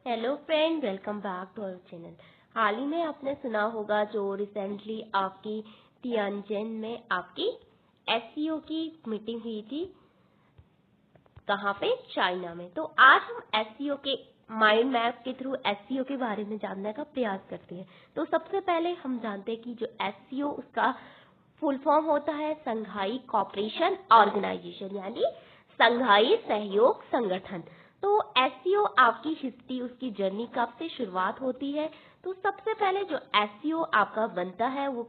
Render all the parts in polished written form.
Hello friend, welcome back to our channel. हाल ही में आपने सुना होगा जो रिसेंटली आपकी तियानजिन में आपकी एससीओ की मीटिंग हुई थी। कहाँ पे? चाइना में। तो आज हम एससीओ के माइंड मैप के थ्रू एससीओ के बारे में जानने का प्रयास करते हैं। तो सबसे पहले हम जानते हैं कि जो एससीओ उसका फुल फॉर्म होता है संघाई कॉपरेशन ऑर्गेनाइजेशन, यानी संघाई सहयोग संगठन। तो एससीओ आपकी हिस्ट्री, उसकी जर्नी कब से शुरुआत होती है? तो सबसे पहले जो एससीओ आपका बनता है वो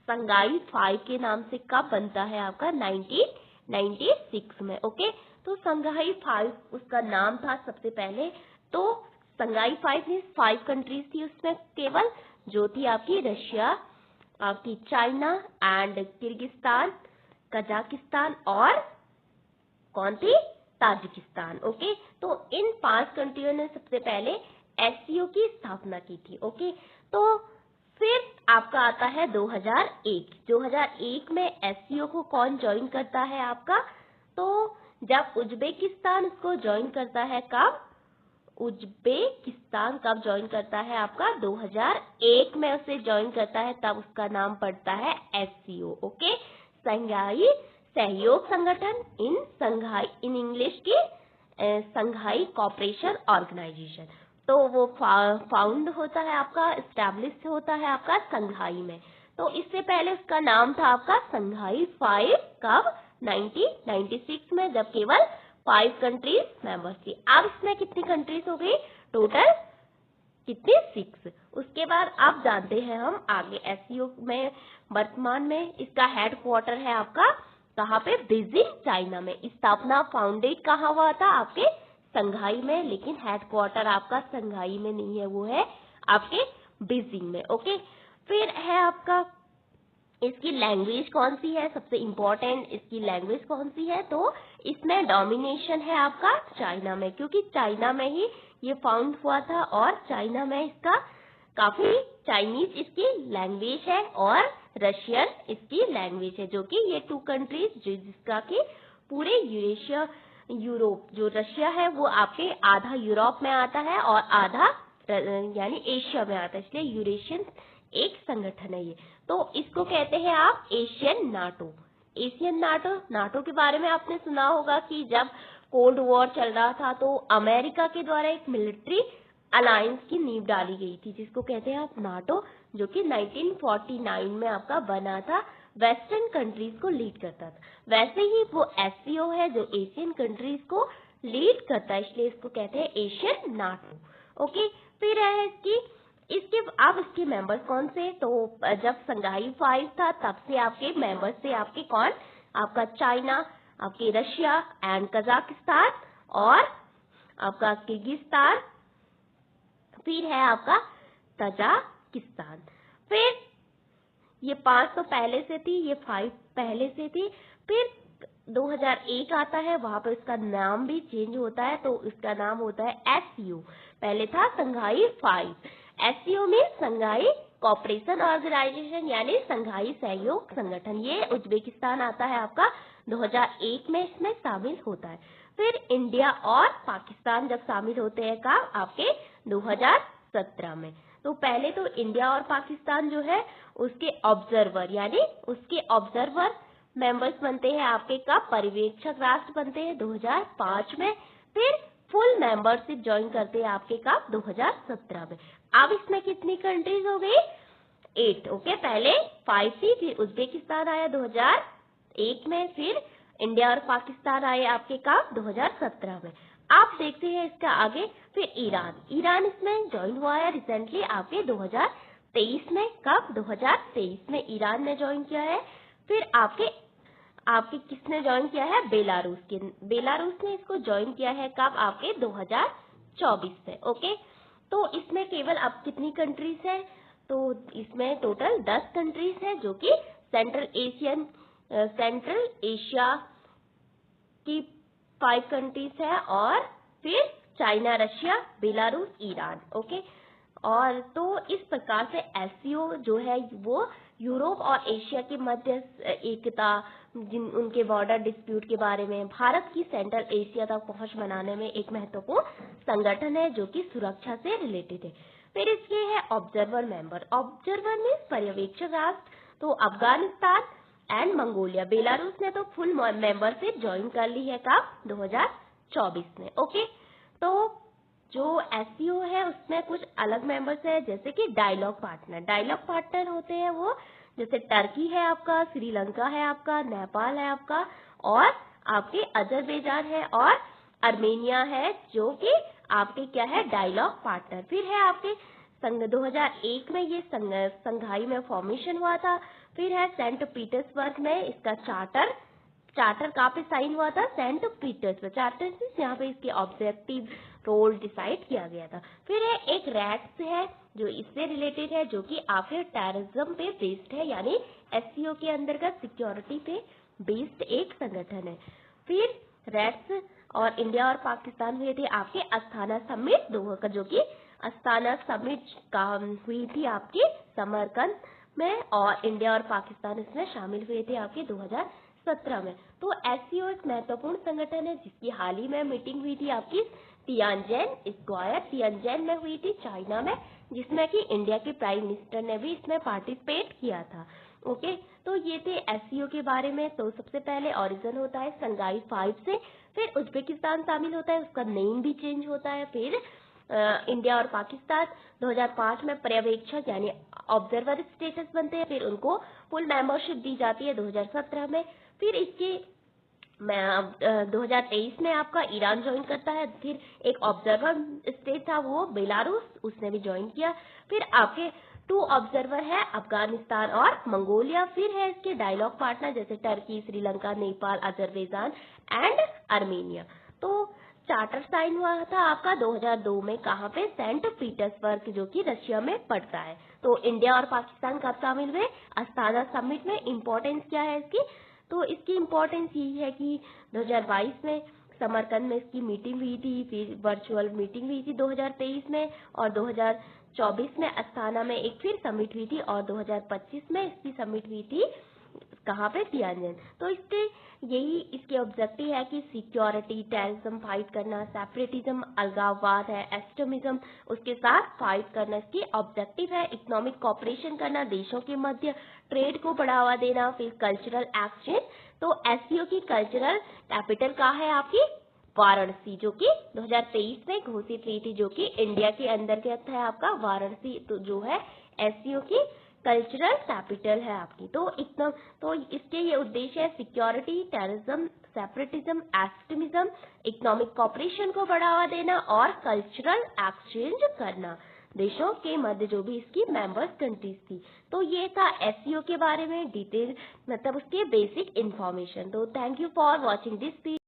संघाई 5 के नाम से कब बनता है? आपका 1996 में। ओके, तो संघाई 5 उसका नाम था सबसे पहले। तो संघाई 5 में 5 कंट्रीज थी, उसमें केवल जो थी आपकी रशिया, आपकी चाइना एंड किर्गिस्तान, कजाकिस्तान और कौन थी? ताजिकिस्तान। ओके, तो इन 5 कंट्रियों ने सबसे पहले एससीओ की स्थापना की थी। ओके, तो फिर आपका आता है 2001। 2001 में एससीओ को कौन ज्वाइन करता है आपका? तो जब उज्बेकिस्तान उसको ज्वाइन करता है। कब? उज्बेकिस्तान कब ज्वाइन करता है आपका? 2001 में उसे ज्वाइन करता है, तब उसका नाम पड़ता है एससीओ। ओके, संघाई सहयोग संगठन, इन इंग्लिश की संघाई कॉपरेशन ऑर्गेनाइजेशन। तो वो फाउंड होता है आपका, एस्टैब्लिश होता है आपका संघाई में। तो इससे पहले उसका नाम था आपका संघाई 5। कब? 1996 में, जब केवल 5 कंट्रीज मेंबर्स थी। अब इसमें कितनी कंट्रीज हो गई टोटल? कितनी? 6। उसके बाद आप जानते हैं हम आगे एससीओ में वर्तमान में इसका हेडक्वार्टर है आपका कहाँ पे? बीजिंग, चाइना में। स्थापना फाउंडेड कहाँ हुआ था? आपके संघाई में, लेकिन हेडक्वार्टर आपका संघाई में नहीं है, वो है आपके बीजिंग में। ओके, फिर है आपका इसकी लैंग्वेज कौन सी है? सबसे इम्पोर्टेंट, इसकी लैंग्वेज कौन सी है? तो इसमें डोमिनेशन है आपका चाइना में, क्योंकि चाइना में ही ये फाउंड हुआ था और चाइना में इसका काफी चाइनीज इसकी लैंग्वेज है और रशियन इसकी लैंग्वेज है, जो कि ये 2 कंट्रीज जिसका कि पूरे यूरोप, जो रशिया है वो आपके आधा यूरोप में आता है और आधा यानी एशिया में आता है, इसलिए यूरेशियन एक संगठन है ये। तो इसको कहते हैं आप Asian NATO. Asian NATO, NATO के बारे में आपने सुना होगा कि जब कोल्ड वॉर चल रहा था तो अमेरिका के द्वारा एक मिलिट्री अलायंस की नींव डाली गई थी, जिसको कहते हैं आप नाटो, जो कि 1949 में आपका बना था, वेस्टर्न कंट्रीज को लीड करता था। वैसे ही वो एससीओ है जो एशियन कंट्रीज को लीड करता है, इसलिए इसको कहते हैं एशियन नाटो। ओके, फिर है इसके अब इसके मेंबर्स कौन से? तो जब संघाई 5 था तब से आपके मेंबर्स थे आपके कौन? आपका चाइना, आपके रशिया एंड कजाकिस्तान और आपका किर्गिस्तान, फिर है आपका तजाकिस्तान। फिर ये 5 तो पहले से थी, ये 5 पहले से थी। फिर 2001 आता है, वहां पर इसका नाम भी चेंज होता है, तो इसका नाम होता है एससीओ। पहले था संघाई 5। एससीओ में संघाई कॉपरेशन ऑर्गेनाइजेशन, यानी संघाई सहयोग संगठन। ये उज्बेकिस्तान आता है आपका 2001 में, इसमें शामिल होता है। फिर इंडिया और पाकिस्तान जब शामिल होते हैं कब? आपके 2017 में। तो पहले तो इंडिया और पाकिस्तान जो है उसके ऑब्जर्वर, यानी उसके ऑब्जर्वर मेंबर्स बनते हैं आपके कब? पर्यवेक्षक राष्ट्र बनते हैं 2005 में। फिर फुल मेंबरशिप ज्वाइन करते हैं आपके कब? 2017 में। अब इसमें कितनी कंट्रीज हो गई? 8। ओके, पहले 5 थी, फिर उज्बेकिस्तान आया 2001 में, फिर इंडिया और पाकिस्तान आए आपके कब? 2017 में। आप देखते हैं इसका आगे, फिर ईरान इसमें ज्वाइन हुआ है रिसेंटली आपके 2023 में। कब? 2023 में ईरान ने ज्वाइन किया है। फिर आपके किसने ज्वाइन किया है? बेलारूस ने इसको ज्वाइन किया है कब? आपके 2024 में। ओके, तो इसमें केवल अब कितनी कंट्रीज है? तो इसमें टोटल 10 कंट्रीज है, जो कि सेंट्रल एशिया की 5 कंट्रीज है और फिर China, Russia, Belarus, Iran. Okay, और तो इस प्रकार से एससीओ जो है वो यूरोप और एशिया के मध्य एकता, जिन उनके बॉर्डर डिस्प्यूट के बारे में, भारत की सेंट्रल एशिया तक पहुंच बनाने में एक महत्वपूर्ण संगठन है जो कि सुरक्षा से रिलेटेड है। फिर इसके है ऑब्जर्वर मेंबर। ऑब्जर्वर में पर्यवेक्षक राष्ट्र, तो अफगानिस्तान एंड मंगोलिया। बेलारूस ने तो फुल मेंबरशिप ज्वाइन कर ली है कब? 2024 में। ओके, तो जो एससीओ है उसमें कुछ अलग मेंबर्स है, जैसे कि डायलॉग पार्टनर। डायलॉग पार्टनर होते हैं वो, जैसे टर्की है आपका, श्रीलंका है आपका, नेपाल है आपका, और आपके अजरबैजान है, और अर्मेनिया है, जो कि आपके क्या है? Dialogue partner. फिर है आपके संघ 2001 में ये संघाई में फॉर्मेशन हुआ था। फिर है सेंट पीटर्सबर्ग में इसका चार्टर कहाँ पे साइन हुआ था? Saint Petersburg. चार्टर से यहाँ पे इसके ऑब्जेक्टिव रोल डिसाइड किया गया था। फिर है एक रैट्स है जो इससे रिलेटेड है, जो कि आपके टेररिज्म पे बेस्ड है, यानी एससीओ के अंतर्गत सिक्योरिटी पे बेस्ड एक संगठन है। फिर रैट्स और इंडिया और पाकिस्तान हुए थे आपके अस्थाना समिट दोहा का, जो कि अस्थाना समिट का हुई थी आपकी समरकंद में, और इंडिया और पाकिस्तान इसमें शामिल हुए थे आपके 2017 में। तो एससीओ एक महत्वपूर्ण संगठन है जिसकी हाल ही में मीटिंग हुई थी आपकी तियानजिन में हुई थी, चाइना में, जिसमें कि इंडिया के प्राइम मिनिस्टर ने भी इसमें पार्टिसिपेट किया था। ओके, तो ये थे एससीओ के बारे में। तो सबसे पहले ओरिजिन होता है संघाई 5 से, फिर उज्बेकिस्तान शामिल होता है, उसका नेम भी चेंज होता है। फिर इंडिया और पाकिस्तान 2005 में पर्यवेक्षक यानी ऑब्जर्वर स्टेटस बनते हैं, फिर उनको फुल मेंबरशिप दी जाती है 2017 में। फिर इसके 2023 में आपका ईरान ज्वाइन करता है। फिर एक ऑब्जर्वर स्टेट था वो बेलारूस, उसने भी ज्वाइन किया। फिर आपके 2 ऑब्जर्वर है अफगानिस्तान और मंगोलिया। फिर है इसके डायलॉग पार्टनर जैसे Turkey, Sri Lanka, Nepal, Azerbaijan and Armenia. तो चार्टर साइन हुआ था आपका 2002 में, कहाँ पे? सेंट पीटर्सबर्ग, जो कि रशिया में पड़ता है। तो इंडिया और पाकिस्तान कब शामिल हुए? अस्थाना समिट में। इम्पोर्टेंस क्या है इसकी? तो इसकी इम्पोर्टेंस यही है कि 2022 में समरकंद में इसकी मीटिंग हुई थी, फिर वर्चुअल मीटिंग हुई थी 2023 में, और 2024 में अस्थाना में एक फिर समिट हुई थी, और 2025 में इसकी समिट हुई थी कहाँ पे? तियानजिन। तो इसके यही इसके ऑब्जेक्टिव है कि सिक्योरिटी, टेररिज्म फाइट करना, सेपरेटिज्म अलगाववाद है, एक्सट्रीमिज्म, उसके साथ फाइट करना इसकी ऑब्जेक्टिव है। इकोनॉमिक कोऑपरेशन करना देशों के मध्य, ट्रेड को बढ़ावा देना, फिर कल्चरल एक्सचेंज। तो एससीओ की कल्चरल कैपिटल कहाँ है आपकी? वाराणसी, जो कि 2023 में घोषित हुई थी, जो कि इंडिया के अंतर्गत है आपका वाराणसी, तो जो है एससीओ की कल्चरल कैपिटल है आपकी। तो इसके ये उद्देश्य है security, terrorism, separatism, extremism, economic cooperation को बढ़ावा देना और कल्चरल एक्सचेंज करना देशों के मध्य, जो भी इसकी मेंबर्स कंट्रीज थी। तो ये था एससीओ के बारे में डिटेल, मतलब उसके बेसिक इंफॉर्मेशन। तो thank you for watching this video.